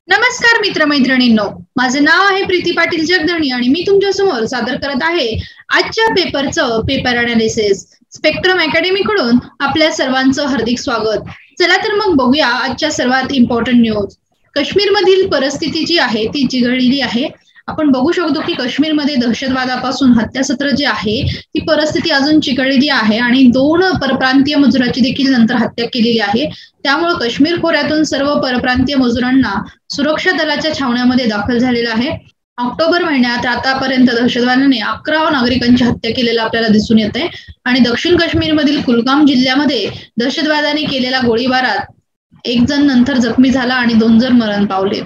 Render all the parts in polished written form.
नमस्कार मित्रमैत्रिणींनो, माझे नाव आहे प्रीती पाटील जगधणी आणि मी तुमच्या समोर सादर करत आहे आजच्या पेपरचं पेपर अनालिसिस. स्पेक्ट्रम अकॅडमी कडून आपल्या सर्वांचं हार्दिक स्वागत. चला तर मग बघूया आजच्या सर्वात इम्पॉर्टंट न्यूज. काश्मीरमधील परिस्थिती जी आहे ती चिघळलेली आहे. आपण बघू शकतो की काश्मीरमध्ये दहशतवादापासून हत्यासत्र जे आहे ती परिस्थिती अजून चिघळलेली आहे आणि 2 परप्रांतीय मजुराची देखील नंतर हत्या केलेली आहे. त्यामुळे काश्मीर खोऱ्यातून सर्व परप्रांतीय मजुरांना सुरक्षा दलाच्या छावण्यामध्ये दाखल झालेला आहे. ऑक्टोबर महिन्यात आतापर्यंत दहशतवाद्यांनी 11 नागरिकांची हत्या केलेलं आपल्याला दिसून येत आहे आणि दक्षिण काश्मीरमधील कुलगाम जिल्ह्यामध्ये दहशतवाद्यांनी केलेल्या गोळीबारात 1 जण नंतर जखमी झाला आणि 2 जण मरण पावले.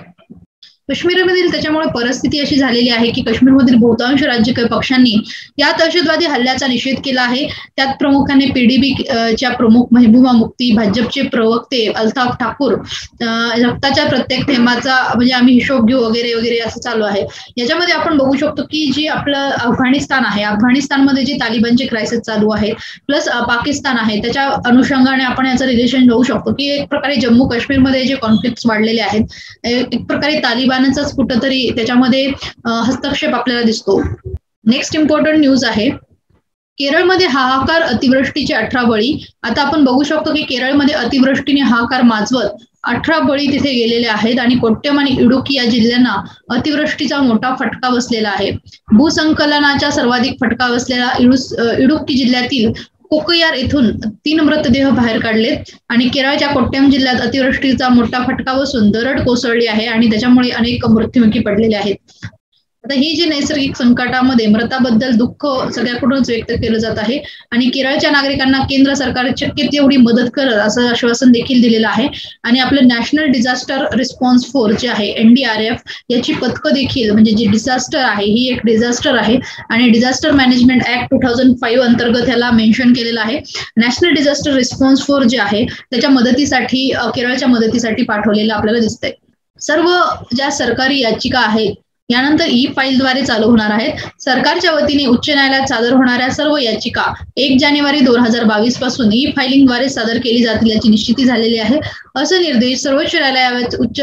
काश्मीरमधील त्याच्यामुळे परिस्थिती अशी झालेली आहे की काश्मीरमधील बहुतांश राजकीय पक्षांनी या दहशतवादी हल्ल्याचा निषेध केला आहे. त्यात प्रामुख्याने पीडीपी च्या प्रमुख महबूबा मुफ्ती, भाजपचे प्रवक्ते अल्ताफ ठाकूर, रक्ताच्या प्रत्येक थेंबाचा म्हणजे आम्ही हिशोब घेऊ वगैरे वगैरे असं चालू आहे. याच्यामध्ये आपण बघू शकतो की जी आपलं अफगाणिस्तान आहे, अफगाणिस्तानमध्ये जे तालिबानचे क्रायसिस चालू आहेत प्लस पाकिस्तान आहे, त्याच्या अनुषंगाने आपण याचं रिलेशन घेऊ शकतो की एक प्रकारे जम्मू काश्मीरमध्ये जे कॉन्फ्लिक्ट वाढलेले आहेत, एक प्रकारे तालिबान कुठंतरी त्याच्यामध्ये हस्तक्षेप आपल्याला दिसतो. नेक्स्ट इम्पॉर्टंट न्यूज आहे केरळमध्ये हाहाकार, अतिवृष्टीचे 18 बळी. आता आपण बघू शकतो की केरळमध्ये अतिवृष्टीने हाहाकार माजवत 18 बळी तिथे गेलेले आहेत आणि कोट्यम आणि इडुक्की या जिल्ह्यांना अतिवृष्टीचा मोठा फटका बसलेला आहे. भूसंकलनाचा सर्वाधिक फटका बसलेला इडुक्की जिल्ह्यातील कोकयार येथून 3 मृतदेह बाहेर काढलेत आणि केरळच्या कोट्यम जिल्ह्यात अतिवृष्टीचा मोठा फटका बसून दरड कोसळली आहे आणि त्याच्यामुळे अनेक मृत्युमुखी पडलेले आहेत. आता ही जी नैसर्गिक संकटामध्ये मृताबद्दल दुःख सगळ्याकडूनच व्यक्त केलं जात आहे आणि केरळच्या नागरिकांना केंद्र सरकार शक्य तेवढी मदत करत असं आश्वासन देखील दिलेलं आहे आणि आपलं नॅशनल डिझास्टर रिस्पॉन्स फोर्स जे आहे NDRF याची पथकं देखील म्हणजे जी डिझास्टर आहे ही एक डिझास्टर आहे आणि डिझास्टर मॅनेजमेंट ऍक्ट 2005 अंतर्गत ह्याला मेन्शन केलेलं आहे. नॅशनल डिझास्टर रिस्पॉन्स फोर्स जे आहे त्याच्या मदतीसाठी केरळच्या मदतीसाठी पाठवलेलं आपल्याला दिसतंय. सर्व ज्या सरकारी याचिका आहेत यानंतर ई-फाईलद्वारे चालू होणार आहेत. सरकारच्या वतीने उच्च न्यायालयात सादर होणाऱ्या सर्व याचिका 1 जानेवारी 2022 पासून ई-फायलिंगद्वारे सादर केली जातील याची निश्चिती झालेली आहे. असं निर्देश सर्वोच्च न्यायालयात उच्च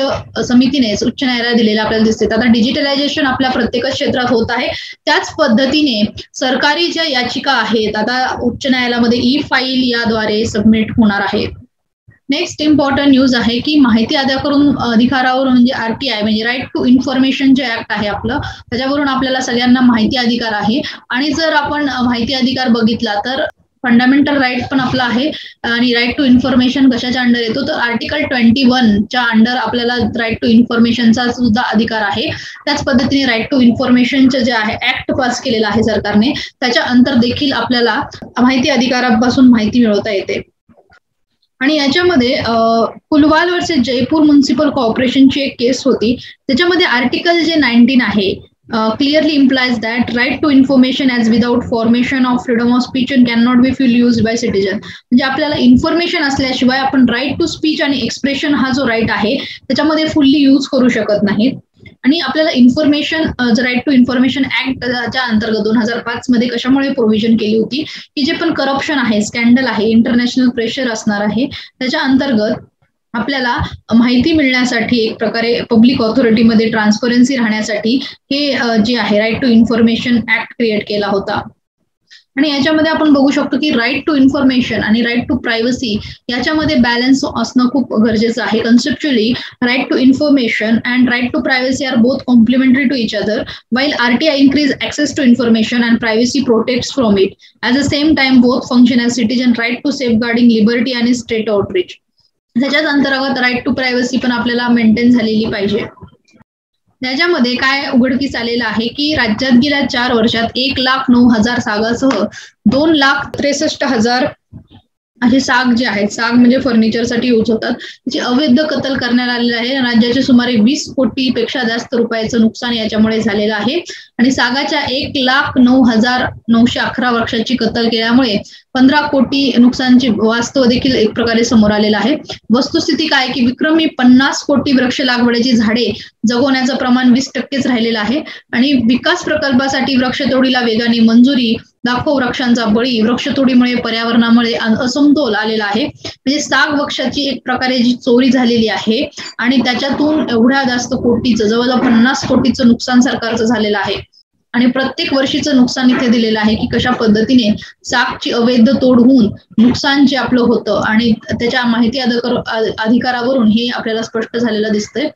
समितीने उच्च न्यायालयात दिलेले आपल्याला दिसते. आता डिजिटलायझेशन आपल्या प्रत्येक क्षेत्रात होत आहे, त्याच पद्धतीने सरकारी ज्या याचिका आहेत आता उच्च न्यायालयामध्ये ई-फाईल याद्वारे सबमिट होणार आहे. नेक्स्ट इम्पॉर्टंट न्यूज आहे की माहिती अधिकारावर म्हणजे RTI म्हणजे राईट टू इन्फॉर्मेशन जे ऍक्ट आहे आपलं त्याच्यावरून आपल्याला सगळ्यांना माहिती अधिकार आहे आणि जर आपण माहिती अधिकार बघितला तर फंडामेंटल राईट पण आपला आहे आणि राईट टू इन्फॉर्मेशन कशाच्या अंडर येतो तर आर्टिकल 21 च्या अंडर आपल्याला राईट टू इन्फॉर्मेशनचा सुद्धा अधिकार आहे. त्याच पद्धतीने राईट टू इन्फॉर्मेशनचे जे आहे ऍक्ट पास केलेला आहे सरकारने त्याच्या अंतर देखील आपल्याला माहिती अधिकारापासून माहिती मिळवता येते. आणि याच्यामध्ये पुलवाल वर्सेस जयपूर म्युनिसिपल कॉर्पोरेशनची एक केस होती. त्याच्यामध्ये आर्टिकल जे 19 आहे clearly implies that right to information as without formation of freedom of speech and can not be fully used by citizen. म्हणजे आपल्याला इन्फॉर्मेशन असल्याशिवाय आपण राईट टू स्पीच आणि एक्सप्रेशन हा जो राईट आहे त्याच्यामध्ये फुल्ली यूज करू शकत नाहीत. आणि आपल्याला इन्फॉर्मेशन राईट टू इन्फॉर्मेशन ऍक्टच्या अंतर्गत 2005 मध्ये कशामुळे प्रोव्हिजन केली होती की जे पण करप्शन आहे, स्कॅन्डल आहे, इंटरनॅशनल प्रेशर असणार आहे त्याच्या अंतर्गत आपल्याला माहिती मिळण्यासाठी एक प्रकारे पब्लिक ऑथॉरिटीमध्ये ट्रान्सपरन्सी राहण्यासाठी हे जे आहे right to information act create केला होता. आणि याच्यामध्ये आपण बघू शकतो की राईट टू इन्फॉर्मेशन आणि राईट टू प्रायव्हसी याच्यामध्ये बॅलन्स असणं खूप गरजेचं आहे. Conceptually right to information and right to privacy are both complementary to each other while RTI increase access to information and privacy protects from it. At the same time both function as citizen right to safeguarding liberty and state outreach. त्याच्याच अंतर्गत right to privacy पण आपल्याला maintain झालेली पाहिजे. त्याच्यामध्ये काय उघडकीस आलेलं आहे की राज्यात गेल्या 4 वर्षात 1,09,000 सागासह 2,63,000 असे साग जे आहेत, साग म्हणजे फर्निचरसाठी यूज होतात, त्याची अवैध कत्तल करण्यात आलेली आहे. राज्याचे सुमारे 20 कोटीपेक्षा जास्त रुपयाचं नुकसान याच्यामुळे झालेलं आहे आणि सागाच्या 1,09,911 वृक्षाची कत्तल केल्यामुळे 15 कोटी नुकसानची वास्तव देखील एक प्रकारे समोर आलेलं आहे. वस्तुस्थिती काय की विक्रमी 50 कोटी वृक्ष लागवडीची झाडे जगवण्याचं प्रमाण 20%च राहिलेलं आहे आणि विकास प्रकल्पासाठी वृक्षतोडीला वेगाने मंजुरी लाखो वृक्षांचा बळी, वृक्षतोडीमुळे पर्यावरणामुळे असमतोल आलेला आहे. म्हणजे साग वृक्षाची एक प्रकारे जी चोरी झालेली आहे आणि त्याच्यातून एवढ्या जास्त कोटीचं, जवळजवळ 50 कोटीचं नुकसान सरकारचं झालेलं आहे. आणि प्रत्येक वर्षीचं नुकसान इथे दिलेलं आहे की कशा पद्धतीने सागची अवैध तोड होऊन नुकसान जे आपलं होतं आणि त्याच्या माहिती अधिकारावरून हे आपल्याला स्पष्ट झालेलं दिसतंय.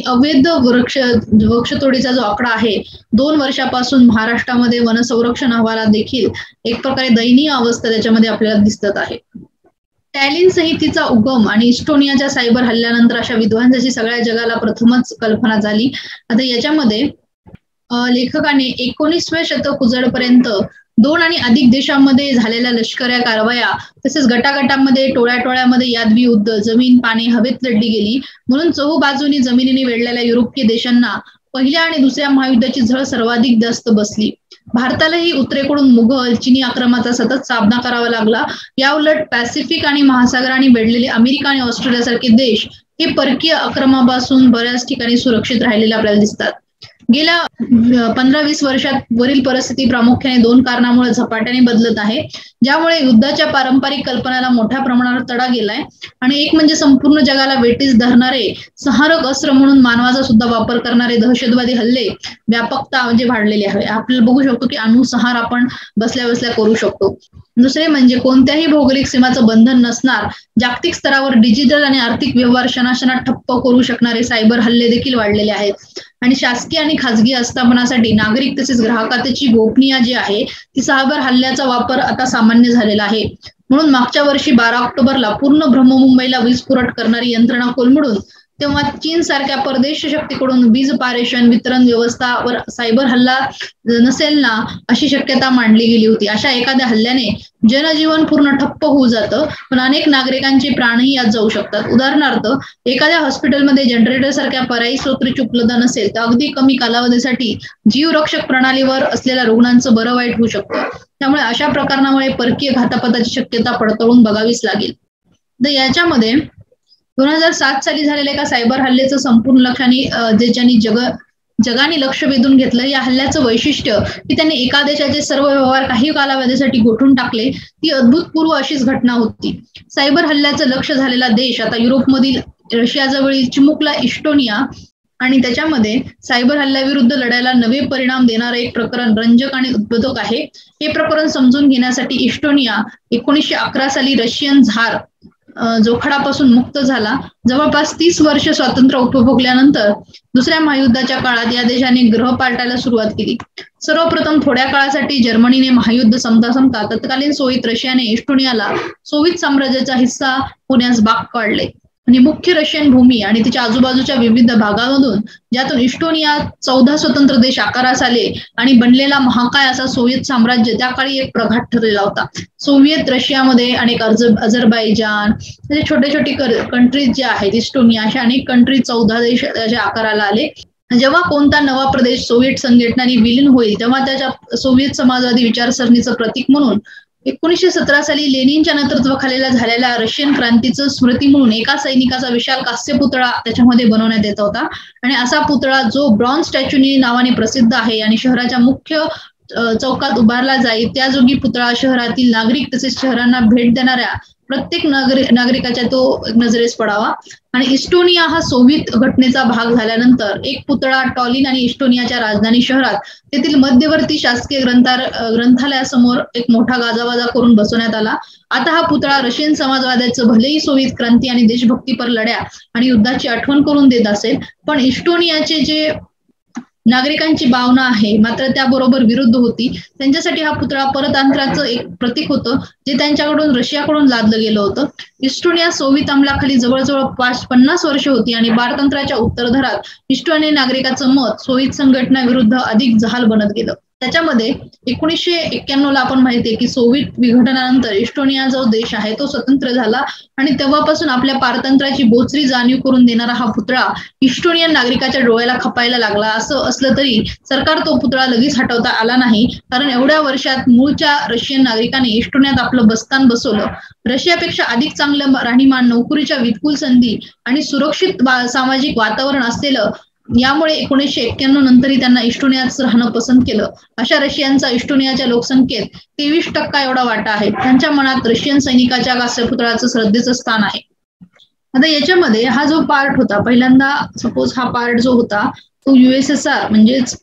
अवैध वृक्षतोडीचा जो आकडा आहे 2 वर्षापासून महाराष्ट्रामध्ये वन संरक्षण अहवालात देखील एक प्रकारे दयनीय अवस्था त्याच्यामध्ये आपल्याला दिसत आहे. टॅलिन संहितेचा उगम आणि इस्टोनियाच्या सायबर हल्ल्यानंतर अशा विध्वंसाची सगळ्या जगाला प्रथमच कल्पना झाली. आता याच्यामध्ये लेखकाने 19व्या शतक उजळपर्यंत 2 आणि अधिक देशांमध्ये झालेल्या लष्करी कारवाया, तसेच गटागटामध्ये, टोळ्याटोळ्यामध्ये यादवी युद्ध, जमीन पाणी हवेत लढली गेली म्हणून चहूबाजूनी जमिनीने वेढलेल्या युरोपीय देशांना पहिल्या आणि दुसऱ्या महायुद्धाची झळ सर्वाधिक जास्त बसली. भारतालाही उत्तरेकडून मुघल, चिनी आक्रमणाचा सतत सामना करावा लागला. या उलट पॅसिफिक आणि महासागराने वेढलेले अमेरिका आणि ऑस्ट्रेलियासारखे देश हे परकीय आक्रमणापासून बऱ्याच ठिकाणी सुरक्षित राहिलेले आपल्याला दिसतात. गेल्या 15-20 वर्षात वरील परिस्थिती प्रामुख्याने 2 कारणामुळे झपाट्याने बदलत आहे, ज्यामुळे युद्धाच्या पारंपरिक कल्पनेला मोठ्या प्रमाणावर तडा गेलाय. आणि एक म्हणजे संपूर्ण जगाला वेठीस धरणारे संहारक अस्त्र म्हणून मानवाचा सुद्धा वापर करणारे दहशतवादी हल्ले व्यापकता म्हणजे वाढलेली आहे. आपल्याला बघू शकतो की अणुसंहार आपण बसल्या बसल्या करू शकतो. दुसरे म्हणजे कोणत्याही भौगोलिक सीमाचं बंधन नसणार, जागतिक स्तरावर डिजिटल आणि आर्थिक व्यवहार क्षणाक्षणात ठप्प करू शकणारे सायबर हल्ले देखील वाढलेले आहेत. आणि शासकीय आणि खाजगी आस्थापनासाठी नागरिक तसेच ग्राहकाची गोपनीयता जी आहे ती सायबर हल्ल्याचा वापर आता सामान्य झालेला आहे. म्हणून मागच्या वर्षी 12 ऑक्टोबरला पूर्ण ब्रह्ममुंबईला वीज पुरवठा करणारी यंत्रणा कोलमडून तेव्हा चीन सारख्या परदेश शक्तीकडून वीज पारेषण वितरण व्यवस्थावर सायबर हल्ला नसेल ना अशी शक्यता मांडली गेली होती. अशा एखाद्या हल्ल्याने जनजीवन पूर्ण ठप्प होऊ जातं, पण अनेक नागरिकांचे प्राणही यात जाऊ शकतात. उदाहरणार्थ, एखाद्या हॉस्पिटलमध्ये जनरेटर सारख्या पर्यायी स्रोताची उपलब्ध नसेल तर अगदी कमी कालावधीसाठी जीवरक्षक प्रणालीवर असलेल्या रुग्णांचं बरं वाईट होऊ शकतं. त्यामुळे अशा प्रकरणामुळे परकीय घातपाताची शक्यता पडताळून बघावीच लागेल. तर याच्यामध्ये 2007 साली झालेल्या एका सायबर हल्ल्याचं संपूर्ण लक्षाने जगाने लक्ष वेधून घेतलं. या हल्ल्याचं वैशिष्ट्य की त्यांनी एका देशाचे सर्व व्यवहार काही कालावधीसाठी गोठून टाकले. ती अभूतपूर्व अशीच घटना होती. सायबर हल्ल्याचं लक्ष झालेला देश आता युरोपमधील रशियाजवळील चिमुकला इस्टोनिया आणि त्याच्यामध्ये सायबर हल्ल्याविरुद्ध लढायला नवे परिणाम देणारं एक प्रकरण रंजक आणि उद्बोधक आहे. हे प्रकरण समजून घेण्यासाठी इस्टोनिया 1911 साली रशियन झार जोखडापासून मुक्त झाला. जवळपास 30 वर्ष स्वातंत्र्य उपभोगल्यानंतर दुसऱ्या महायुद्धाच्या काळात या देशाने ग्रह पालटायला सुरुवात केली. सर्वप्रथम थोड्या काळासाठी जर्मनीने महायुद्ध संपता तत्कालीन सोव्हिएत रशियाने इस्टोनियाला सोव्हिएत साम्राज्याचा हिस्सा होण्यास भाग पाडले आणि मुख्य रशियन भूमी आणि तिच्या आजूबाजूच्या विविध भागांमधून ज्यातून इस्टोनिया 14 स्वतंत्र देश आकारास आले आणि बनलेला महाकाय असा सोव्हिएत साम्राज्य त्या काळी एक प्रघात ठरलेला होता. सोव्हिएत रशियामध्ये अनेक अझरबैजान छोटे छोटे कंट्रीज जे आहेत इस्टोनिया अशा अनेक कंट्रीज 14 देश त्याच्या आकाराला आले. जेव्हा कोणता नवा प्रदेश सोव्हिएट संघटनांनी विलीन होईल तेव्हा त्याच्या सोव्हिएत समाजवादी विचारसरणीचं प्रतीक म्हणून 1917 साली लेनिनच्या नेतृत्वाखाली झालेल्या रशियन क्रांतीचं स्मृती म्हणून एका सैनिकाचा विशाल कास्य पुतळा त्याच्यामध्ये बनवण्यात येत होता. आणि असा पुतळा जो ब्रॉन्झ स्टॅच्यूनी नावाने प्रसिद्ध आहे आणि शहराच्या मुख्य चौकात उभारला जाईल, त्या जोगी पुतळा शहरातील नागरिक तसेच शहरांना भेट देणाऱ्या प्रत्येक नागरिकाच्या तो नजरेस पडावा. आणि इस्टोनिया हा सोव्हिएत घटनेचा भाग झाल्यानंतर एक पुतळा टॉलिन आणि इस्टोनियाच्या राजधानी शहरात तेथील मध्यवर्ती शासकीय ग्रंथालयासमोर एक मोठा गाजावाजा करून बसवण्यात आला. आता हा पुतळा रशियन समाजवादाचं भलेही सोव्हिएत क्रांती आणि देशभक्तीपर लढ्या आणि युद्धाची आठवण करून देत असेल, पण इस्टोनियाचे जे नागरिकांची भावना आहे मात्र त्याबरोबर विरुद्ध होती. त्यांच्यासाठी हा पुतळा परतंत्राचं एक प्रतीक होतं जे त्यांच्याकडून रशियाकडून लादलं गेलं होतं. इस्टोनिया सोव्हिएत अंमलाखाली जवळजवळ 50 वर्ष होती आणि पारतंत्र्याच्या उत्तरार्धात इस्टोनियन नागरिकाचं मत सोव्हिएत संघटनाविरुद्ध अधिक जहाल बनत गेलं. त्याच्यामध्ये 1991ला आपण माहितीये की सोव्हिएत विघटनानंतर इस्टोनिया जो देश आहे तो स्वतंत्र झाला आणि तेव्हापासून आपल्या पारतंत्र्याची बोचरी जाणीव करून देणारा हा पुतळा इस्टोनियन नागरिकाच्या डोळ्याला खपायला लागला. असं असलं तरी सरकार तो पुतळा लगेच हटवता आला नाही, कारण एवढ्या वर्षात मूळच्या रशियन नागरिकांनी इस्टोनियात आपलं बस्तान बसवलं. रशियापेक्षा अधिक चांगलं राहणीमान, नोकरीच्या विपुल संधी आणि सुरक्षित सामाजिक वातावरण असलेलं यामुळे 1991 नंतरही त्यांना इस्टोनियाच राहणं पसंत केलं. अशा रशियनचा इस्टोनियाच्या लोकसंख्येत 23% एवढा वाटा आहे. त्यांच्या मनात रशियन सैनिकाच्या कास्यपुतळाचं श्रद्धेचं स्थान आहे. आता याच्यामध्ये हा जो पार्ट होता, पहिल्यांदा सपोज हा पार्ट जो होता तो USSR म्हणजेच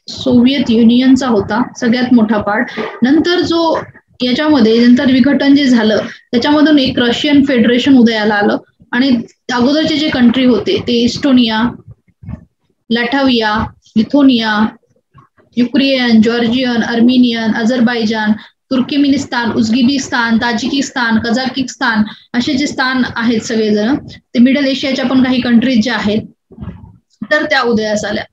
सोव्हिएत युनियनचा होता, सगळ्यात मोठा पार्ट. नंतर जो याच्यामध्ये नंतर विघटन जे झालं त्याच्यामधून एक रशियन फेडरेशन उदयाला आलं आणि अगोदरचे जे कंट्री होते ते Estonia, Latvia, Lithuania, Ukraine, Georgian, Armenian, Azerbaijan, Turkmenistan, Uzbekistan, Tajikistan, Kazakhstan असे जे स्थान आहेत सगळेजण ते मिडल एशियाच्या पण काही कंट्रीज ज्या आहेत तर त्या उदयास आल्या.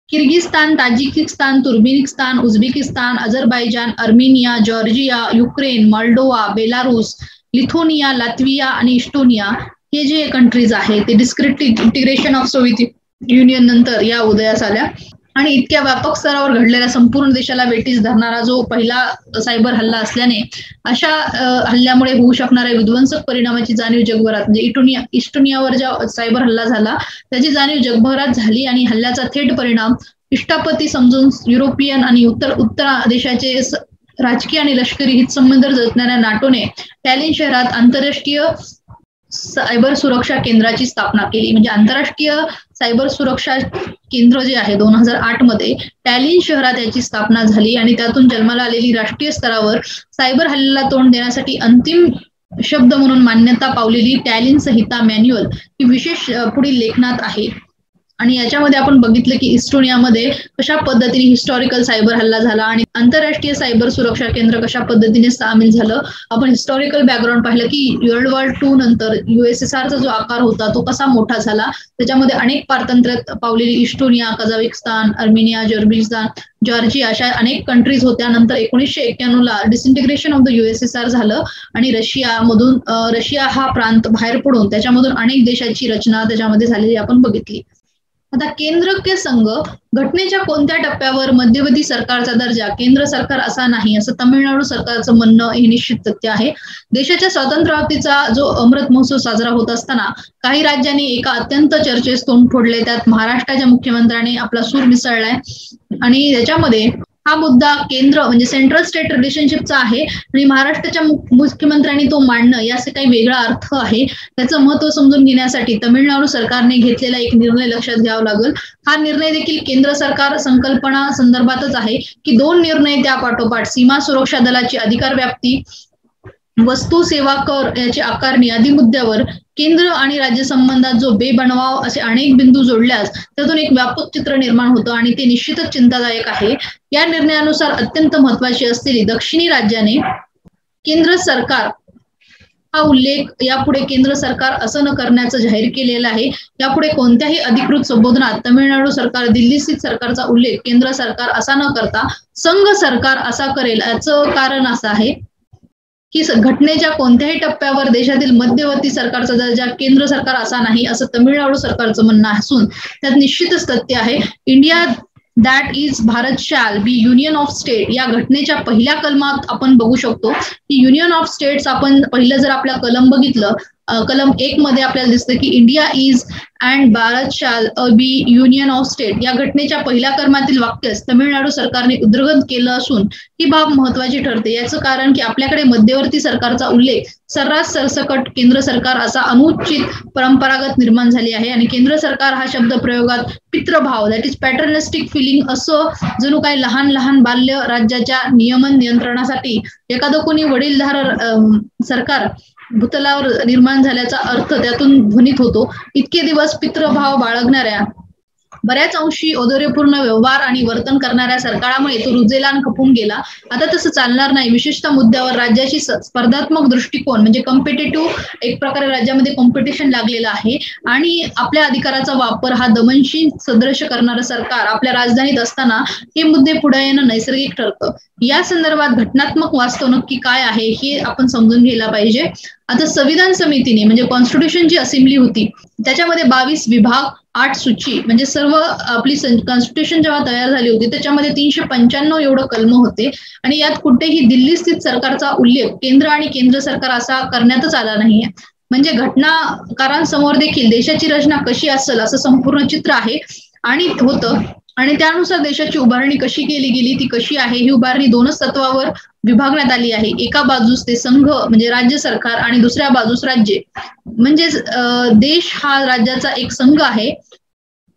Kyrgyzstan, Tajikistan, Turkmenistan, Uzbekistan, Azerbaijan, Armenia, Georgia, Ukraine, Moldova, Belarus, Lithuania, Latvia आणि इस्टोनिया हे जे कंट्रीज आहेत ते discrete integration of Soviet union नंतर या उदयास आल्या. आणि इतक्या व्यापक स्तरावर घडलेल्या संपूर्ण देशाला वेठीस धरणारा जो पहिला सायबर हल्ला असल्याने अशा हल्ल्यामुळे होऊ शकणाऱ्या विध्वंसक परिणामाची जाणीव जगभरात म्हणजे इस्टोनियावर ज्या सायबर हल्ला झाला त्याची जाणीव जगभरात झाली आणि हल्ल्याचा थेट परिणाम इष्टापती समजून युरोपियन आणि उत्तर देशाचे राजकीय आणि लष्करी हितसंबंध जपणाऱ्या नाटोने टॅलिन शहरात आंतरराष्ट्रीय सायबर सुरक्षा केंद्राची स्थापना केली. म्हणजे आंतरराष्ट्रीय सायबर सुरक्षा केंद्र जे आहे 2008 मध्ये टॅलिन शहरात याची स्थापना झाली आणि त्यातून जन्माला आलेली राष्ट्रीय स्तरावर सायबर हल्ल्याला तोंड देण्यासाठी अंतिम शब्द म्हणून मान्यता पावलेली टॅलिन संहिता मॅन्युअल ही विशेष पुढील लेखनात आहे. आणि याच्यामध्ये आपण बघितलं की इस्टोनियामध्ये कशा पद्धतीने हिस्टॉरिकल सायबर हल्ला झाला आणि आंतरराष्ट्रीय सायबर सुरक्षा केंद्र कशा पद्धतीने सामील झालं. आपण हिस्टॉरिकल बॅकग्राऊंड पाहिलं की वर्ल्ड वॉर II नंतर USSRचा जो आकार होता तो कसा मोठा झाला, त्याच्यामध्ये अनेक पारतंत्र्यात पावलेली इस्टोनिया, कझाकिस्तान, अर्मेनिया, जॉर्जिस्तान, जॉर्जिया अशा अनेक कंट्रीज होत्या. नंतर 1991 डिसइंटिग्रेशन ऑफ द USSR झालं आणि रशिया हा प्रांत बाहेर पडून त्याच्यामधून अनेक देशाची रचना त्याच्यामध्ये झालेली आपण बघितली. आता केंद्र के संघ घटनेच्या कोणत्या टप्प्यावर मध्यवर्ती सरकारचा दर्जा केंद्र सरकार असा नाही असं तामिळनाडू सरकारचं म्हणणं हे निश्चित सत्य आहे. देशाच्या स्वातंत्र्यप्राप्तीचा जो अमृत महोत्सव साजरा होत असताना काही राज्यांनी एका अत्यंत चर्चेस तोंड फोडले. त्यात महाराष्ट्राच्या मुख्यमंत्र्यांनी आपला सूर मिसळलाय आणि त्याच्यामध्ये हा मुद्दा केंद्र म्हणजे सेंट्रल स्टेट रिलेशनशिपचा आहे आणि महाराष्ट्राच्या मुख्यमंत्र्यांनी तो मांडणं याचे काही वेगळा अर्थ आहे. त्याचं महत्व समजून घेण्यासाठी तामिळनाडू सरकारने घेतलेला एक निर्णय लक्षात घ्यावा लागेल. हा निर्णय देखील केंद्र सरकार संकल्पना संदर्भातच आहे की 2 निर्णय त्या पाठोपाठ सीमा सुरक्षा दलाची अधिकार व्याप्ती, वस्तू सेवा कर याची आकारणी आदी मुद्द्यावर केंद्र आणि राज्य संबंधात जो बेबनवाव असे अनेक बिंदू जोडल्यास त्यातून एक व्यापक चित्र निर्माण होतं आणि ते निश्चितच चिंतादायक आहे. या निर्णयानुसार अत्यंत महत्वाची असलेली दक्षिणी राज्याने केंद्र सरकार हा उल्लेख यापुढे केंद्र सरकार असं न करण्याचं जाहीर केलेलं आहे. यापुढे कोणत्याही अधिकृत संबोधनात तामिळनाडू सरकार, दिल्ली स्थित सरकारचा उल्लेख केंद्र सरकार असा न करता संघ सरकार असा करेल. याचं कारण असं आहे की घटनेच्या कोणत्याही टप्प्यावर देशातील मध्यवर्ती सरकारचा दर्जा केंद्र सरकार असा नाही असं तामिळनाडू सरकारचं म्हणणं असून त्यात निश्चितच तथ्य आहे. India that is Bharat shall be union of state या घटनेच्या पहिल्या कलमात आपण बघू शकतो की युनियन ऑफ स्टेट्स आपण पहिलं जर आपला कलम बघितलं कलम 1 मध्ये आपल्याला दिसतं की India is and Bharat shall be union of state या घटनेच्या पहिल्या कलमातील वाक्यच तामिळनाडू सरकारने उद्धृत केलं असून ही बाब महत्वाची ठरते. याचं कारण की आपल्याकडे मध्यवर्ती सरकारचा उल्लेख सर्रास सरसकट केंद्र सरकार असा अनुचित परंपरागत निर्माण झाली आहे आणि केंद्र सरकार हा शब्द प्रयोगात पितृभाव दॅट इज पॅटर्निस्टिक फिलिंग असं जणू काही लहान लहान बाल्य राज्याच्या नियमन नियंत्रणासाठी एखादं कोणी वडीलधार सरकार भूतलावर निर्माण झाल्याचा अर्थ त्यातून ध्वनित होतो. इतके दिवस पितृभाव बाळगणाऱ्या बऱ्याच अंशी औदार्यपूर्ण व्यवहार आणि वर्तन करणाऱ्या सरकारामुळे तो रुजेला आणि खपून गेला. आता तसं चालणार नाही. विशेषतः मुद्द्यावर राज्याची स्पर्धात्मक दृष्टिकोन म्हणजे कॉम्पिटेटिव्ह एक प्रकारे राज्यामध्ये कॉम्पिटिशन लागलेलं आहे आणि आपल्या अधिकाराचा वापर हा दमनशील सदृश करणारं सरकार आपल्या राजधानीत असताना हे मुद्दे पुढे येणं नैसर्गिक ठरतं. या संदर्भात घटनात्मक वास्तव नक्की काय आहे हे आपण समजून घ्यायला पाहिजे. आता संविधान समितीने म्हणजे कॉन्स्टिट्यूशन जी असेंब्ली होती त्याच्यामध्ये 22 विभाग 8 सूची म्हणजे सर्व आपली कॉन्स्टिट्यूशन जेव्हा तयार झाली होती त्याच्यामध्ये 395 एवढं कलम होते आणि यात कुठेही दिल्ली स्थित सरकारचा उल्लेख केंद्र आणि केंद्र सरकार असा करण्यातच आला नाहीये. म्हणजे घटनाकारांसमोर देखील देशाची रचना कशी असेल असं संपूर्ण चित्र आहे आणि होतं आणि त्यानुसार देशाची उभारणी कशी केली गेली, ती कशी आहे, ही उभारणी दोनच तत्वावर विभागण्यात आली आहे. एका बाजूस ते संघ म्हणजे राज्य सरकार आणि दुसऱ्या बाजूस राज्य. म्हणजेच देश हा राज्याचा एक संघ आहे.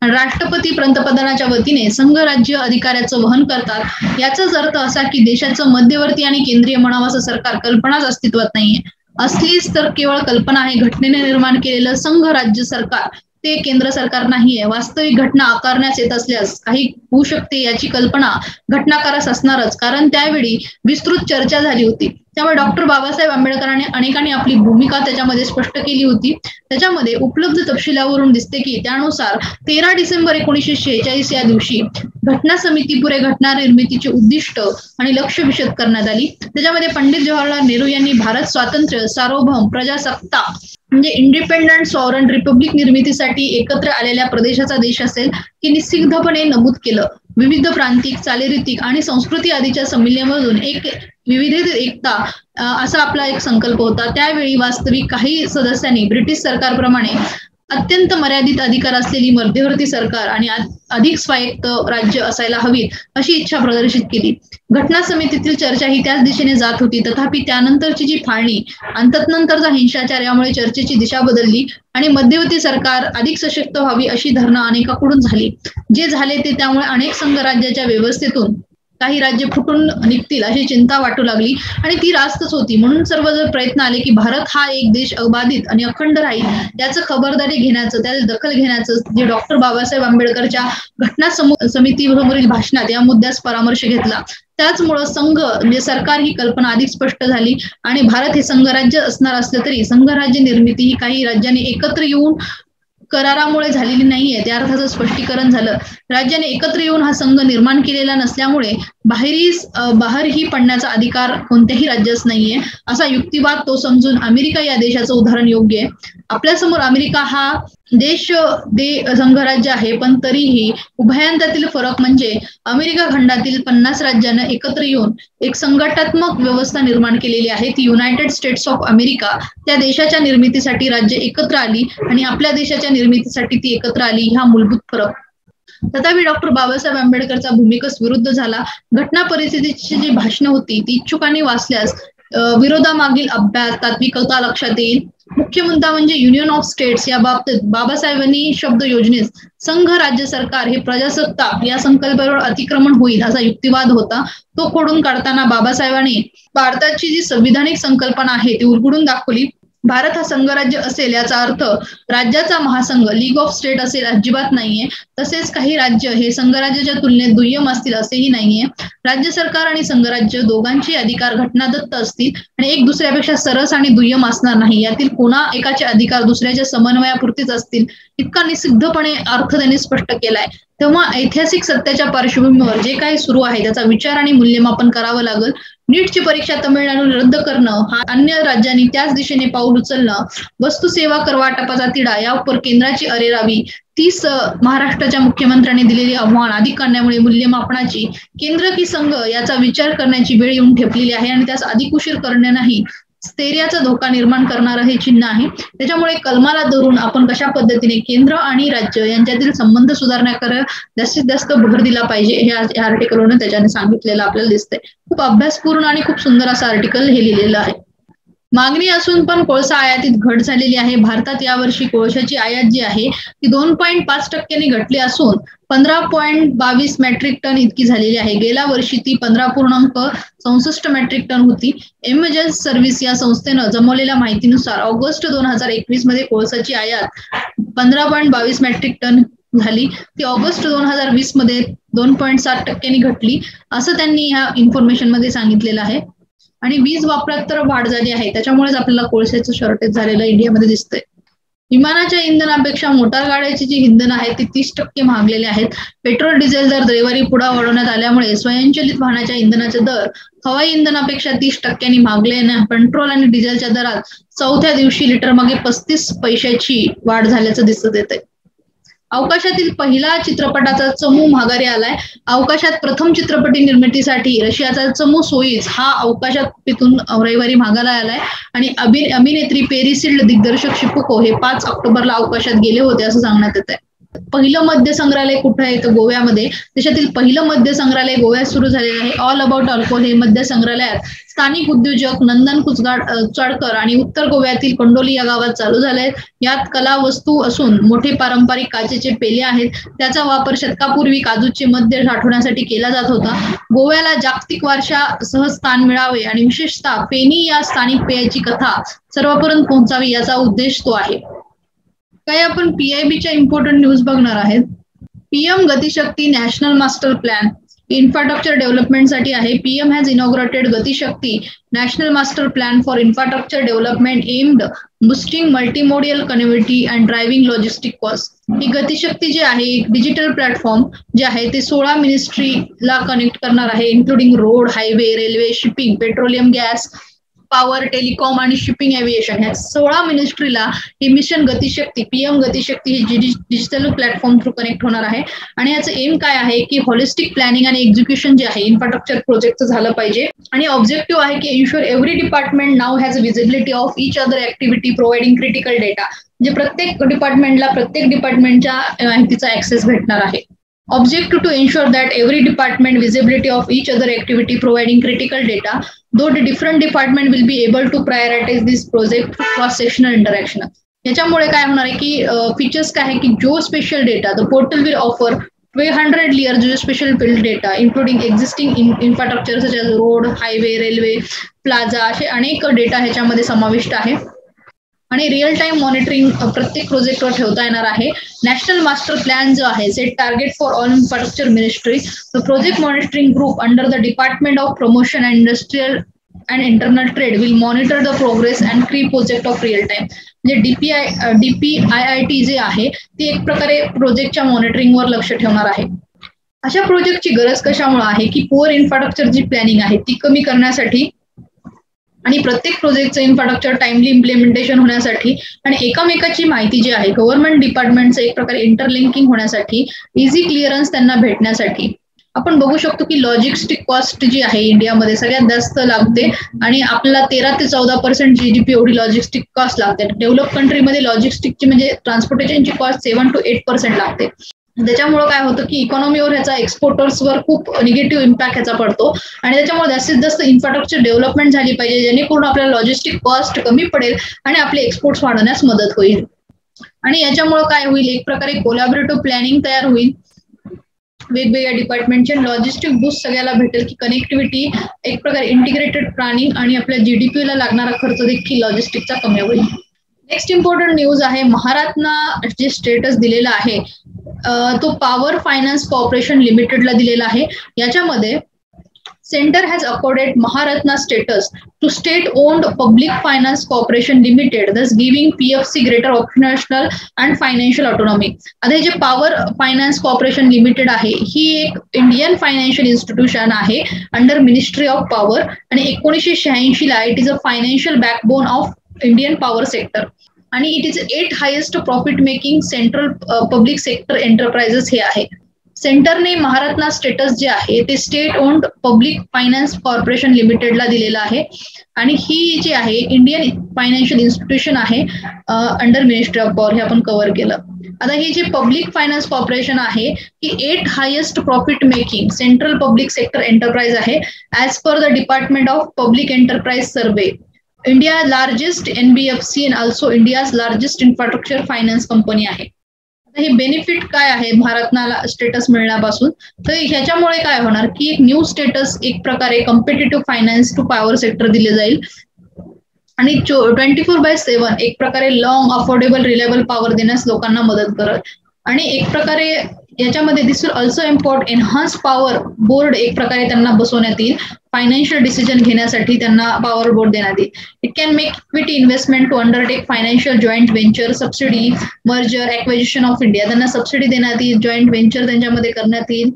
राष्ट्रपती पंतप्रधानाच्या वतीने संघ राज्य अधिकाऱ्याचं वहन करतात. याचाच अर्थ असा की देशाचं मध्यवर्ती आणि केंद्रीय म्हणावं असं सरकार कल्पनाच अस्तित्वात नाहीये. असलीच तर केवळ कल्पना आहे. घटनेने निर्माण केलेलं संघ राज्य सरकार ते केंद्र सरकार नाहीये. वास्तविक घटना आकारण्यास येत असल्यास काही होऊ शकते याची कल्पना घटनाकारास असणारच, कारण त्यावेळी विस्तृत चर्चा झाली होती. त्यामुळे डॉक्टर बाबासाहेब आंबेडकरांनी अनेकांनी आपली भूमिका त्याच्यामध्ये स्पष्ट केली होती. त्याच्यामध्ये उपलब्ध तपशिलावरून दिसते की त्यानुसार 13 डिसेंबर 1946 या दिवशी घटना समितीपुढे घटना निर्मितीचे उद्दिष्ट आणि लक्ष विशद करण्यात आली. त्याच्यामध्ये पंडित जवाहरलाल नेहरू यांनी भारत स्वातंत्र्य, सार्वभौम, प्रजासत्ताक म्हणजे इंडिपेंडंट सॉव्हरन रिपब्लिक निर्मितीसाठी एकत्र आलेल्या प्रदेशाचा देश असेल की निश्चितपणे नमूद केलं. विविध प्रांतिक, चालीरीती आणि संस्कृती आदीच्या संमिलनामधून एक विविध एकता असा आपला एक संकल्प होता. त्यावेळी वास्तविक काही सदस्यांनी ब्रिटिश सरकारप्रमाणे अत्यंत मर्यादित अधिकार असलेली मध्यवर्ती सरकार आणि अधिक स्वायत्त राज्य असायला हवीत अशी इच्छा प्रदर्शित केली. घटना समितीतील चर्चा ही त्याच दिशेने जात होती. तथापि त्यानंतरची जी फाळणी आणि तदनंतरचा हिंसाचार यामुळे चर्चेची दिशा बदलली आणि मध्यवर्ती सरकार अधिक सशक्त व्हावी अशी धरणं अनेकाकडून झाली. जे झाले ते त्यामुळे अनेक संघ राज्याच्या व्यवस्थेतून काही राज्य फुटून निघतील अशी चिंता वाटू लागली आणि ती रास्तच होती. म्हणून सर्व प्रयत्न आले की भारत हा एक देश अबाधित आणि अखंड राहील याचं खबरदारी घेण्याचं, त्याची दखल घेण्याचं जे डॉक्टर बाबासाहेब आंबेडकरच्या घटना समितीसमोरील भाषणात या मुद्द्यास परामर्श घेतला. त्याचमुळं संघ म्हणजे सरकार ही कल्पना अधिक स्पष्ट झाली आणि भारत हे संघराज्य असणार असलं तरी संघराज्य निर्मिती ही काही राज्यांनी एकत्र येऊन करारामुळे झालेली नाहीये, त्या अर्थाचं स्पष्टीकरण झालं. राज्याने एकत्र येऊन हा संघ निर्माण केलेला नसल्यामुळे बाहेरही पडण्याचा अधिकार कोणत्याही राज्यास नाहीये असा युक्तिवाद तो समजून अमेरिका या देशाचं उदाहरण योग्य आहे. आपल्यासमोर अमेरिका हा देश संघराज्य आहे, पण तरीही उभयांतातील फरक म्हणजे अमेरिका खंडातील 50 राज्यांना एकत्र येऊन एक संघटनात्मक व्यवस्था निर्माण केलेली आहे. ती युनायटेड स्टेट्स ऑफ अमेरिका. त्या देशाच्या निर्मितीसाठी राज्य एकत्र आली आणि आपल्या देशाच्या निर्मितीसाठी ती एकत्र आली, हा मूलभूत फरक. तथापि डॉक्टर बाबासाहेब आंबेडकरचा भूमिकेस विरुद्ध झाला. घटना परिस्थितीची जी भाषणं होती ती इच्छुकांनी वाचल्यास विरोधामागील अभ्यास, तात्विकता लक्षात येईल. मुख्य मुद्दा म्हणजे युनियन ऑफ स्टेट्स या बाबतीत बाबासाहेबांनी शब्द योजनेस संघ राज्य सरकार हे प्रजासत्ताक या संकल्पनेवर अतिक्रमण होईल असा युक्तिवाद होता. तो खोडून काढताना बाबासाहेबांनी भारताची जी संविधानिक संकल्पना आहे ती उलगडून दाखवली. भारत हा संघराज्य असेल याचा अर्थ राज्याचा महासंघ लीग ऑफ स्टेट असेल अजिबात नाहीये. तसेच काही राज्य हे संघराज्याच्या तुलनेत दुय्यम असतील असेही नाहीये. राज्य सरकार आणि संघराज्य दोघांचे अधिकार घटनादत्त असतील आणि एक दुसऱ्यापेक्षा सरस आणि दुय्यम असणार नाही. यातील कोणा एकाचे अधिकार दुसऱ्याच्या समन्वयापुरतीच असतील इतका निषिद्धपणे अर्थ त्यांनी स्पष्ट केलाय. तेव्हा ऐतिहासिक सत्याच्या पार्श्वभूमीवर जे काही सुरू आहे त्याचा विचार आणि मूल्यमापन करावं लागेल. नीटची परीक्षा तमिळनाडूने रद्द करणं, हा अन्य राज्यांनी त्याच दिशेने पाऊल उचलणं, वस्तू सेवा कर वाटपाचा तिढा यावर केंद्राची अरेरावी, 30 महाराष्ट्राच्या मुख्यमंत्र्यांनी दिलेले आव्हान आदी कारणामुळे मूल्यमापनाची केंद्र की संघ याचा विचार करण्याची वेळ येऊन ठेपलेली आहे आणि त्यास अधिक उशीर करण्यानेही स्थैर्याचा धोका निर्माण करणारं हे चिन्ह आहे. त्याच्यामुळे कलमाला धरून आपण कशा पद्धतीने केंद्र आणि राज्य यांच्यातील संबंध सुधारण्याकडे जास्तीत जास्त भर दिला पाहिजे हे या आर्टिकलवरून त्याच्याने सांगितलेलं आपल्याला दिसतंय. खूप अभ्यासपूर्ण आणि खूप सुंदर असं आर्टिकल हे लिहिलेलं आहे. मागणी असून पण कोळसा आयातीत घट झालेली आहे. भारतात यावर्षी कोळशाची आयात जी आहे ती 2.5% घटली असून 15.22 मेट्रिक टन इतकी झालेली आहे. गेल्या वर्षी ती 15.64 मेट्रिक टन होती. एमर्जन्स सर्व्हिस या संस्थेनं जमवलेल्या माहितीनुसार ऑगस्ट 2021 मध्ये कोळसाची आयात 15.22 मेट्रिक टन झाली. ती ऑगस्ट 2020 मध्ये 2.7% घटली असं त्यांनी ह्या इन्फॉर्मेशन मध्ये सांगितलेलं आहे. आणि वीज वापरात तर वाढ झाली आहे, त्याच्यामुळेच आपल्याला कोळशाचं शॉर्टेज झालेलं इंडियामध्ये दिसतंय. विमानाच्या इंधनापेक्षा मोटार गाड्याची जी इंधन आहे ती 30% महागलेले आहेत. पेट्रोल डिझेल दर रविवारी पुढे वाढवण्यात आल्यामुळे स्वयंचलित वाहनाच्या इंधनाचे दर हवाई इंधनापेक्षा 30% महागल्याने पेट्रोल आणि डिझेलच्या दरात चौथ्या दिवशी लिटर मागे 35 पैशाची वाढ झाल्याचं दिसत येते. अवकाशातील पहिला चित्रपटाचा चमू माघारी आलाय. अवकाशात प्रथम चित्रपटी निर्मितीसाठी रशियाचा चमू सोयुझ हा अवकाशातून रविवारी माघारी आलाय आणि अभिनेत्री पेरिसिल्ड दिग्दर्शक शिपुको हे 5 ऑक्टोबरला अवकाशात गेले होते असं सांगण्यात येत आहे. पहिलं मद्य संग्रहालय कुठं आहे तर गोव्यामध्ये. देशातील पहिलं मद्य संग्रहालय गोव्यात सुरू झालेलं आहे. ऑल अबाउट अल्कोहोल हे मद्य संग्रहालयात स्थानिक उद्योजक नंदन कुचचाडकर आणि उत्तर गोव्यातील कंडोली या गावात चालू झाले. यात कला वस्तू असून मोठे पारंपरिक काचेचे पेले आहेत. त्याचा वापर शतकापूर्वी काजूचे मद्य साठवण्यासाठी केला जात होता. गोव्याला जागतिक वारशासह स्थान मिळावे आणि विशेषतः फेनी या स्थानिक पेयाची कथा सर्वांपर्यंत पोहोचावी याचा उद्देश तो आहे. काही आपण PIBच्या इम्पॉर्टंट न्यूज बघणार आहेत. PM Gatishakti national master plan infrastructure डेव्हलपमेंटसाठी आहे. PM has inaugurated Gatishakti national master plan for infrastructure development aimed boosting multimodal connectivity and driving logistic cost. ही गतिशक्ती जी आहे एक डिजिटल प्लॅटफॉर्म जे आहे ते 16 मिनिस्ट्रीला कनेक्ट करणार आहे, including road, highway, railway, shipping, petroleum, gas, power, telecom आणि शिपिंग एव्हिएशन. ह्या 16 मिनिस्ट्रीला ही मिशन गतिशक्ती PM गतिशक्ती ही डिजिटल प्लॅटफॉर्म थ्रू कनेक्ट होणार आहे. आणि याचं एम काय आहे की होलिस्टिक प्लॅनिंग आणि एक्झिक्युशन जे आहे इन्फ्रास्ट्रक्चर प्रोजेक्टचं झालं पाहिजे. आणि ऑब्जेक्टिव्ह आहे की ensure every department now has visibility of each other activity providing critical data. म्हणजे प्रत्येक डिपार्टमेंटच्या माहितीचा ऍक्सेस भेटणार आहे. Objective to ensure that every department visibility of each other activity providing critical data, though the different department will be able to prioritize this project through cross-sectional interaction. याच्यामुळे काय होणार आहे की फीचर्स काय आहे की जो special data the portal will offer 200 layer जो special field data including existing infrastructure such as road, highway, railway, plaza असे अनेक डेटा ह्याच्यामध्ये समाविष्ट आहे. आणि रिअल टाइम मॉनिटरिंग प्रत्येक प्रोजेक्टवर ठेवता येणार आहे. नॅशनल मास्टर प्लॅन जो आहे set target for all infrastructure ministry. The project monitoring group under the department of promotion and industrial and internal trade will monitor the progress and क्री project of real time. म्हणजे DPIIT जे आहे ती एक प्रकारे प्रोजेक्टच्या मॉनिटरिंगवर लक्ष ठेवणार आहे. अशा प्रोजेक्टची गरज कशामुळे आहे की पुअर इन्फ्रास्ट्रक्चर जी प्लॅनिंग आहे ती कमी करण्यासाठी आणि प्रत्येक प्रोजेक्टचं इन्फ्रास्ट्रक्चर टाइमली इम्प्लिमेंटेशन होण्यासाठी आणि एकमेकाची माहिती जी आहे गव्हर्नमेंट डिपार्टमेंटचं एक प्रकारे इंटरलिंकिंग होण्यासाठी, इझी क्लिअरन्स त्यांना भेटण्यासाठी. आपण बघू शकतो की लॉजिस्टिक कॉस्ट जी आहे इंडियामध्ये सगळ्यात जास्त लागते आणि आपल्याला 13 ते 14% GDP एवढी लॉजिस्टिक कॉस्ट लागते. डेव्हलप कंट्रीमध्ये लॉजिस्टिकची म्हणजे ट्रान्सपोर्टेशनची कॉस्ट 7 to 8% लागते. त्याच्यामुळे काय होतं की इकॉनॉमीवर ह्याचा एक्सपोर्टर्सवर खूप निगेटिव्ह इम्पॅक्ट ह्याचा पडतो आणि त्याच्यामुळे जास्तीत जास्त इन्फ्रास्ट्रक्चर डेव्हलपमेंट झाली पाहिजे जेणेकरून आपल्याला लॉजिस्टिक कॉस्ट कमी पडेल आणि आपले एक्सपोर्ट्स वाढवण्यास मदत होईल. आणि याच्यामुळे काय होईल एक प्रकारे कोलॅबोरेटिव्ह प्लॅनिंग तयार होईल वेगवेगळ्या डिपार्टमेंटचे. लॉजिस्टिक बूस्ट सगळ्याला भेटेल की कनेक्टिव्हिटी एक प्रकारे इंटिग्रेटेड प्लॅनिंग आणि आपल्या GDP ला लागणारा खर्च देखील लॉजिस्टिकचा कमी होईल. नेक्स्ट इम्पॉर्टंट न्यूज आहे महारत्ना जे स्टेटस दिलेला आहे तो पॉवर फायनान्स कॉर्पोरेशन लिमिटेडला दिलेला आहे. याच्यामध्ये centre has accorded Maharatna status to state owned public finance corporation limited thus giving PFC greater operational and financial autonomy. आता हे जे पॉवर फायनान्स कॉर्पोरेशन लिमिटेड आहे ही एक इंडियन फायनान्शियल इन्स्टिट्यूशन आहे अंडर मिनिस्ट्री ऑफ पॉवर आणि 1986 ला it is a financial backbone of Indian power sector आणि it is 8th highest profit making central public sector enterprises हे आहे. सेंटरने महारत्ना स्टेटस जे आहे ते state owned public finance corporation लिमिटेडला दिलेलं आहे आणि ही जी आहे इंडियन फायनान्शियल इन्स्टिट्यूशन आहे अंडर मिनिस्ट्री ऑफ पॉवर हे आपण कव्हर केलं. आता ही जी पब्लिक फायनान्स कॉर्पोरेशन आहे ही 8th highest profit making central public sector enterprise आहे as per the department of public enterprise survey. India largest NBFC and also India's largest infrastructure finance company आहे. आता हे बेनिफिट काय आहे भारतनाला स्टेटस मिळण्यापासून तर ह्याच्यामुळे काय होणार की एक न्यू स्टेटस एक प्रकारे competitive finance to power sector दिले जाईल आणि 24/7 एक प्रकारे लॉंग अफोर्डेबल रिलायबल पॉवर देण्यास लोकांना मदत करत आणि एक प्रकारे याच्यामध्ये this will also import enhance power board एक प्रकारे त्यांना बसवण्यात येईल. फायनान्शियल डिसिजन घेण्यासाठी त्यांना पॉवर बोर्ड देण्यात येईल. It can make equity investment to undertake financial joint venture subsidy merger acquisition of India. त्यांना सबसिडी देण्यात येईल, जॉईंट व्हेंचर त्यांच्यामध्ये करण्यात येईल.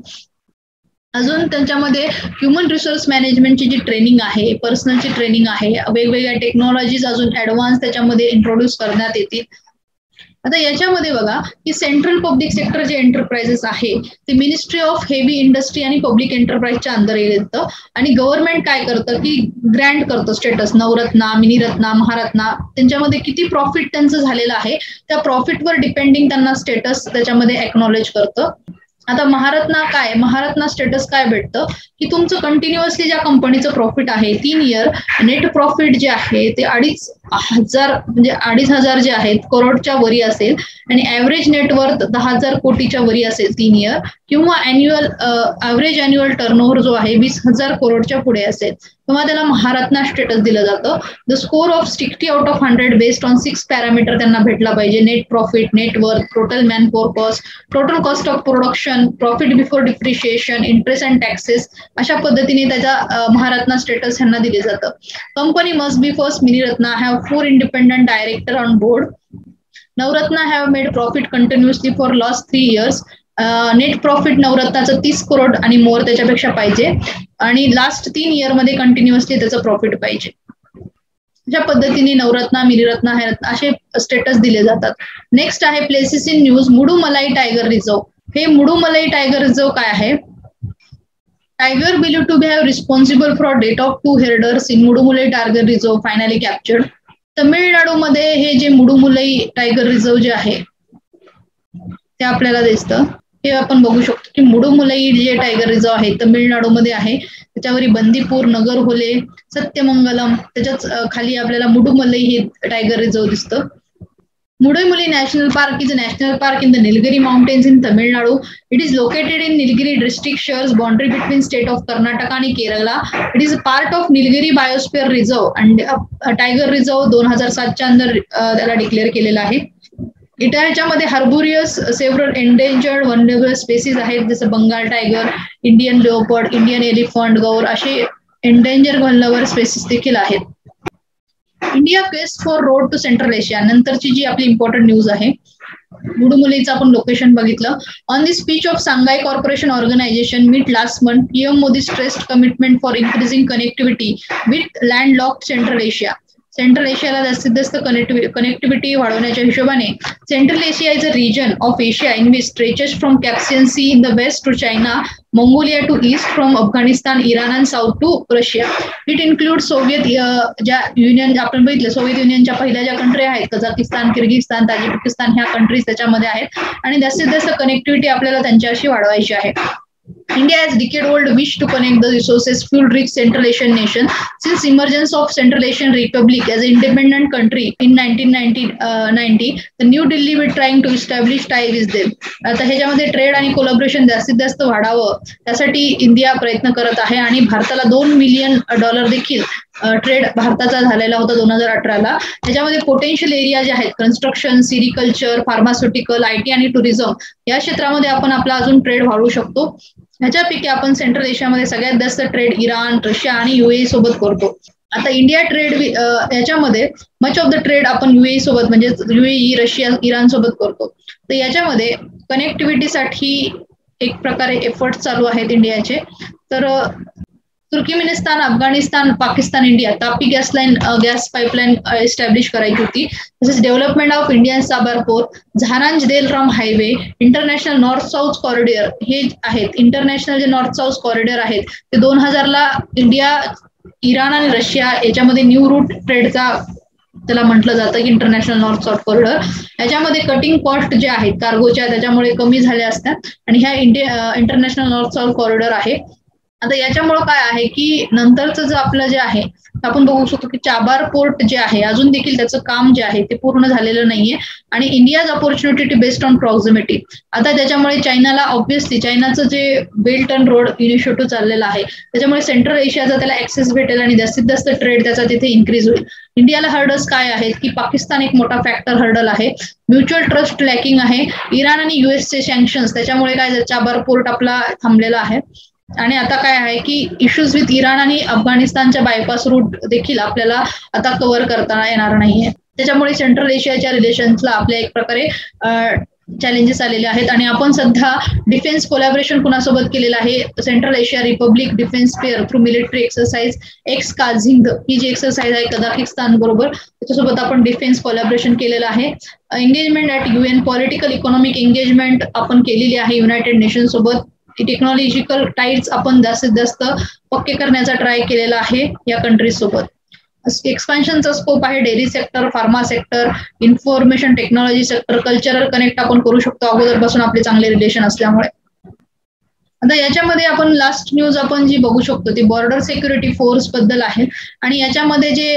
अजून त्यांच्यामध्ये ह्युमन रिसोर्स मॅनेजमेंटची जी ट्रेनिंग आहे, पर्सनलची ट्रेनिंग आहे, वेगवेगळ्या टेक्नॉलॉजीज अजून ऍडव्हान्स त्याच्यामध्ये इंट्रोड्यूस करण्यात येतील. आता याच्यामध्ये बघा की सेंट्रल पब्लिक सेक्टर जे एंटरप्राइजेस आहे ते मिनिस्ट्री ऑफ हेवी इंडस्ट्री आणि पब्लिक एंटरप्राइजच्या अंडर येतं आणि गव्हर्नमेंट काय करतं की ग्रँट करतं स्टेटस नवरत्ना, मिनिरत्ना, महारत्ना त्यांच्यामध्ये किती प्रॉफिट त्यांचं झालेलं आहे त्या प्रॉफिटवर डिपेंडिंग त्यांना स्टेटस त्याच्यामध्ये एक्नॉलेज करतं. आता महारत्ना स्टेटस काय भेटतं की तुमचं कंटिन्युअसली ज्या कंपनीचं प्रॉफिट आहे 3 इयर नेट प्रॉफिट जे आहे ते 2,500 जे आहेत करोडच्या वरी असेल आणि ऍव्हरेज नेटवर्थ 10,000 कोटीच्या वरी असेल 3 इयर किंवा ऍव्हरेज अॅन्युअल टर्नओव्हर जो आहे 20,000 करोडच्या पुढे असेल तेव्हा त्याला महारत्ना स्टेटस दिलं जातं. The score of 60 out of 100 based on 6 parameter त्यांना भेटला पाहिजे. Net profit, net worth, total manpower cost, total cost of production, profit before depreciation, interest and taxes अशा पद्धतीने त्याचा महारत्ना स्टेटस ह्यांना दिले जातं. Company must be first Miniratna have 4 independent director on board. Navratna have made profit continuously for last 3 years. Net profit नवरत्नाचं 30 करोड आणि मोर त्याच्यापेक्षा पाहिजे आणि लास्ट 3 इयर मध्ये कंटिन्युअसली त्याचं प्रॉफिट पाहिजे. अशा पद्धतीने नवरत्ना, मिनिरत्ना असे स्टेटस दिले जातात. नेक्स्ट आहे places in news Mudumalai tiger reserve. हे मुडुमलाई टायगर रिझर्व काय आहे? Tiger believed to be have responsible for death of 2 herders in Mudumalai tiger reserve finally captured. तमिळनाडूमध्ये हे जे मुडुमलाई टायगर रिझर्व जे आहे ते आपल्याला दिसतं. हे आपण बघू शकतो की मुडुमलाई जे टायगर रिझर्व आहे तमिळनाडूमध्ये आहे. त्याच्यावरी बंदीपूर, नगरहोले, सत्यमंगलम त्याच्याच खाली आपल्याला मुडुमलाई हे टायगर रिझर्व दिसतं. Mudumalai national park is a national park in the Nilgiri mountains in Tamil Nadu. It is located in Nilgiri district shares boundary between state of Karnataka आणि Kerala. It is a part of Nilgiri biosphere reserve and tiger reserve 2007च्या अंदर त्याला declare केलेला आहे. याच्यामध्ये harbours several endangered vulnerable species आहेत जसं Bengal tiger, Indian leopard, Indian elephant, gaur असे एंडेंजर वनरेबल स्पेसीज देखील आहेत. India quest for road to central Asia नंतरची जी आपली इम्पॉर्टंट न्यूज आहे. मुडुमलाईचं आपण लोकेशन बघितलं. On the speech of Shanghai corporation organisation meet last month PM Modi stressed commitment for increasing connectivity with landlocked central Asia. Central एशियाला जास्तीत जास्त connectivity वाढवण्याच्या हिशोबाने central Asia is a region of Asia in which stretches from Caspian sea in the west to China, Mongolia to east, from Afghanistan, Iran and south to Russia. It include Soviet ज्या union आपण बघितलं Soviet युनियनच्या पहिल्या ज्या country आहेत Kazakhstan, Kyrgyzstan, Tajikistan ह्या countries त्याच्यामध्ये आहेत आणि जास्तीत जास्त कनेक्टिव्हिटी आपल्याला त्यांच्याशी वाढवायची आहे. India has decade-old wish to connect the resources fuel-rich Central Asian nation since emergence of Central Asian Republic as an independent country in 1990. The New Delhi will trying to establish ties with them. आता ह्याच्यामध्ये trade आणि collaboration जास्तीत जास्त वाढावं त्यासाठी India प्रयत्न करत आहे आणि भारताला $2 मिलियन देखील ट्रेड भारताचा झालेला होता 2018ला. त्याच्यामध्ये पोटेन्शियल एरिया जे आहेत कन्स्ट्रक्शन, सिरिकल्चर, फार्मास्युटिकल, IT आणि टुरिझम या क्षेत्रामध्ये आपण आपला अजून ट्रेड वाढवू शकतो. ह्याच्यापैकी आपण सेंट्रल एशियामध्ये सगळ्यात जास्त ट्रेड इराण, रशिया आणि UAE सोबत करतो. आता इंडिया ट्रेड याच्यामध्ये मच ऑफ द ट्रेड आपण UAE सोबत म्हणजे UAE, रशिया, इराण सोबत करतो. तर याच्यामध्ये कनेक्टिव्हिटीसाठी एक प्रकारे एफर्ट चालू आहेत इंडियाचे. तर Turkmenistan, Afghanistan, Pakistan, India TAPI gas pipeline establish करायची होती. तसेच development of Indian Chabahar port, Zaranj Delaram highway, international north south corridor हे आहेत. इंटरनॅशनल जे नॉर्थ साऊथ कॉरिडॉर आहेत ते 2000ला इंडिया, इराण आणि रशिया याच्यामध्ये न्यू रूट ट्रेडचा त्याला म्हटलं जातं की इंटरनॅशनल नॉर्थ साऊथ कॉरिडॉर. याच्यामध्ये कटिंग कॉस्ट जे आहेत कार्गोच्या त्याच्यामुळे कमी झाल्या असतात आणि ह्या इंटरनॅशनल नॉर्थ साऊथ कॉरिडॉर आहे. आता याच्यामुळे काय आहे की नंतरचं जे आपलं जे आहे आपण बघू शकतो की चाबार पोर्ट जे आहे अजून देखील त्याचं काम जे आहे ते पूर्ण झालेलं नाहीये आणि India's opportunity based on proximity. आता त्याच्यामुळे चायनाला ऑब्व्हियसली चायनाचं जे बेल्ट अँड रोड इनिशिएटिव्ह चाललेलं आहे त्याच्यामुळे सेंट्रल एशियाचा त्याला ऍक्सेस भेटेल आणि जास्तीत जास्त ट्रेड त्याचा तिथे इन्क्रीज होईल. इंडियाला हर्डल्स काय आहेत की पाकिस्तान एक मोठा फॅक्टर हर्डल आहे, म्युच्युअल ट्रस्ट लॅकिंग आहे, इराण आणि US सँक्शन्स त्याच्यामुळे काय चाबार पोर्ट आपला थांबलेला आहे. आणि आता काय आहे की इश्यूज विथ इराण आणि अफगाणिस्तानच्या बायपास रूट देखील आपल्याला आता कव्हर करता येणार नाहीये. त्याच्यामुळे सेंट्रल एशियाच्या रिलेशन्सला आपल्या एक प्रकारे चॅलेंजेस आलेले आहेत आणि आपण सध्या डिफेन्स कोलॅबोरेशन कुणासोबत केलेलं आहे, central Asia republic defence pair through military exercise ex Kazind ही जी एक्सरसाइज आहे कझाकिस्तान बरोबर, त्याच्यासोबत आपण डिफेन्स कोलॅबोरेशन केलेलं आहे. Engagement at UN political economic engagement आपण केलेली आहे युनायटेड नेशन सोबत. टेक्नॉलॉजिकल टाईड्स आपण जास्तीत जास्त पक्के करण्याचा ट्राय केलेला आहे या कंट्रीज सोबत. एक्सपान्शनचा स्कोप आहे dairy sector, pharma sector, information technology sector, cultural connect आपण करू शकतो अगोदरपासून आपले चांगले रिलेशन असल्यामुळे. आता याच्यामध्ये आपण लास्ट न्यूज आपण जी बघू शकतो ती बॉर्डर सिक्युरिटी फोर्स बद्दल आहे आणि याच्यामध्ये जे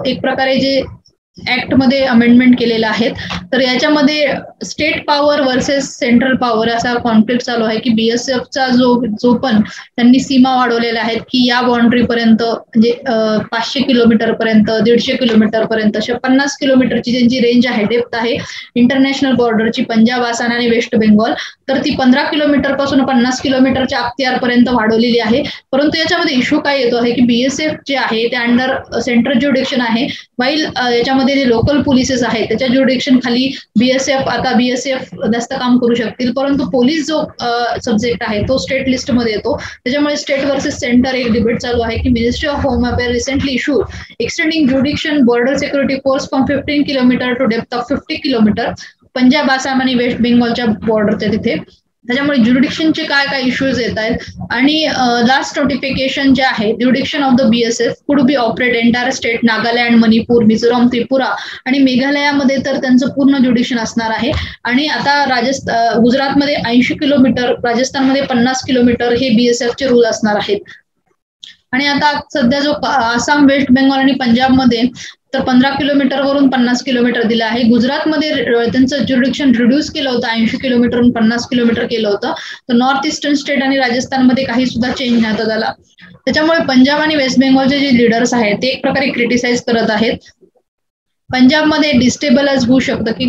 एक प्रकारे जे ऍक्ट मध्ये अमेंडमेंट केलेलं आहे, तर याच्यामध्ये state power versus central power असा कॉन्फ्लिक्ट चालू आहे की BSFचा जो पण त्यांनी सीमा वाढवलेल्या आहेत की या बाउंड्री पर्यंत म्हणजे 500 किलोमीटर पर्यंत, 150 किलोमीटर पर्यंत, 50 किलोमीटरची त्यांची रेंज आहे, डेप्थ आहे इंटरनॅशनल बॉर्डरची पंजाब, आसाम आणि वेस्ट बेंगॉल, तर ती 15 किलोमीटर पासून 50 किलोमीटरच्या अखत्यारपर्यंत वाढवलेली आहे. परंतु याच्यामध्ये इश्यू काय येतो आहे की BSF जे आहे ते अंडर सेंट्रल ज्युडिक्शन आहे, वाईल याच्यामध्ये जे लोकल पोलिसेस आहेत त्याच्या ज्युडिक्शन खाली BSF जास्त काम करू शकतील, परंतु पोलीस जो सब्जेक्ट आहे तो स्टेट लिस्ट मध्ये येतो. त्याच्यामुळे स्टेट वर्सेस सेंटर एक डिबेट चालू आहे की ministry of home affair recently issued extending jurisdiction border security force from 15 kilometre to depth of 50 kilometre Punjab, Assam आणि वेस्ट बेंगॉलच्या बॉर्डरच्या तिथे. त्याच्यामुळे ज्युडिक्शनचे काय काय इश्यूज येत आहेत आणि लास्ट नोटिफिकेशन जे आहे ज्युडिक्शन of the BSF could be operate entire state Nagaland, Manipur, Mizoram, Tripura आणि मेघालयामध्ये तर त्यांचं पूर्ण ज्युडिक्शन असणार आहे. आणि आता गुजरातमध्ये 80 किलोमीटर, राजस्थानमध्ये 50 किलोमीटर हे BSFचे रूल असणार आहेत. आणि आता सध्या जो आसाम, वेस्ट बेंगॉल आणि पंजाबमध्ये तर 15 किलोमीटर वरून 50 किलोमीटर दिलं आहे. गुजरातमध्ये त्यांचं ज्युडिक्शन रिड्यूस केलं होतं, 80 किलोमीटरवरून 50 किलोमीटर केलं होतं. तर नॉर्थ ईस्टर्न स्टेट आणि राजस्थानमध्ये काही सुद्धा चेंज नव्हता झाला. त्याच्यामुळे पंजाब आणि वेस्ट बेंगॉलचे जे लीडर्स आहेत ते एक प्रकारे क्रिटिसाइज करत आहेत. पंजाबमध्ये डिस्टेबलाइज होऊ शकतं की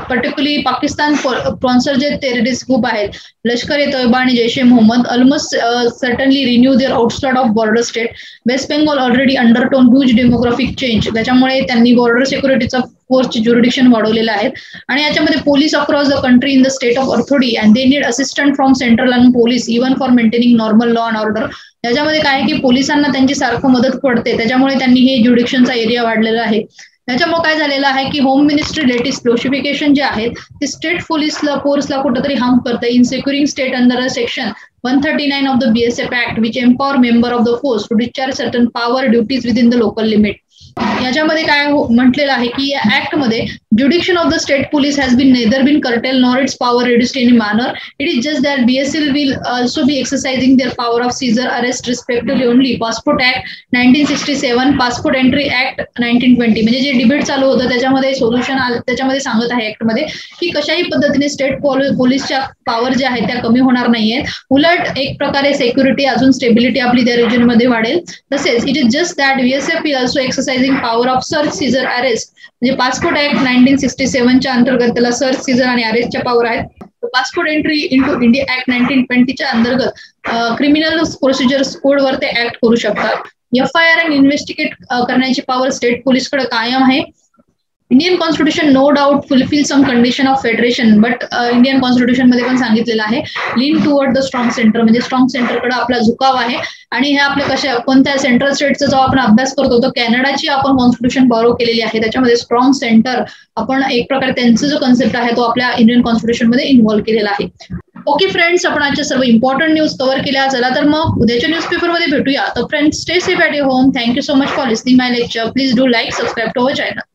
पर्टिक्युलरली पाकिस्तान स्पॉन्सर जे टेररिस्ट ग्रुप आहेत, लष्कर-ए-तोयबा आणि Jaish-e-Mohammed almost certainly renew their onslaught of border state. West Bengal already undertone huge demographic change, त्याच्यामुळे त्यांनी बॉर्डर सिक्युरिटीचा फोर्सचे ज्युरिडिक्शन वाढवलेलं आहे. आणि याच्यामध्ये police across the country in the state of authority and they need assistant from central and police even for maintaining normal law and order. याच्यामध्ये काय आहे की पोलिसांना त्यांची सारखं मदत पडते, त्याच्यामुळे त्यांनी हे ज्युरिडिक्शनचा एरिया वाढलेला आहे. त्याच्यामुळे काय झालेलं आहे की होम मिनिस्ट्री लेटेस्ट नोटिफिकेशन जे आहेत ते स्टेट पोलीसला फोर्सला कुठेतरी हार्म करतं in securing state under section 139 of the BSF act which empower member of the force to discharge certain power duties within the local limit. याच्यामध्ये काय म्हटलेलं आहे की या ऍक्ट मध्ये jurisdiction of the state police has been neither been curtailed nor its power reduced in manner. It is just that BSF will also be exercising their power of seizure arrest respectively only passport act 1967, passport entry act 1920. म्हणजे जे debate चालू होतं त्याच्यामध्ये solution त्याच्यामध्ये सांगत आहे act मध्ये की कशाही पद्धतीने स्टेट पोलीसच्या पॉवर ज्या आहेत त्या कमी होणार नाहीयेत, उलट एक प्रकारे सेक्युरिटी अजून स्टेबिलिटी आपली त्या रिजन मध्ये वाढेल. तसेच it is just that BSF will also exercising power of search, seizure, arrest. म्हणजे पासपोर्ट ऍक्ट 1967च्या अंतर्गत त्याला सर्च, सीझर आणि अरेस्टच्या पॉवर आहेत. Passport entry into India act 1920च्या अंतर्गत क्रिमिनल प्रोसिजर्स कोडवर ते ऍक्ट करू शकतात. FIR आणि इन्व्हेस्टिगेट करण्याची पॉवर स्टेट पोलीसकडे कायम आहे. Indian constitution no doubt fulfil some condition of federation, but Indian constitution मध्ये पण सांगितलेलं आहे lean toward the strong centre, म्हणजे स्ट्रॉंग सेंटरकडे आपला झुकाव आहे. आणि हे आपल्या कोणत्या सेंट्रल स्टेटचा जो आपण अभ्यास करतो तो कॅनडाची आपण कॉन्स्टिट्यूशन बॉरो केलेली आहे, त्याच्यामध्ये स्ट्रॉंग सेंटर आपण एक प्रकारे त्यांचा जो कन्सेप्ट आहे तो आपल्या इंडियन कॉन्स्टिट्यूशन मध्ये इन्व्हॉल्व्ह केलेला आहे. ओके फ्रेंड्स, आपण आजच्या सर्व इम्पॉर्टंट न्यूज कव्हर केल्या. चला तर मग उद्याच्या न्यूजपेपर मध्ये भेटूया. तर friends, stay safe at your home. Thank you so much for listening my lecture. Please do like, subscribe to our channel.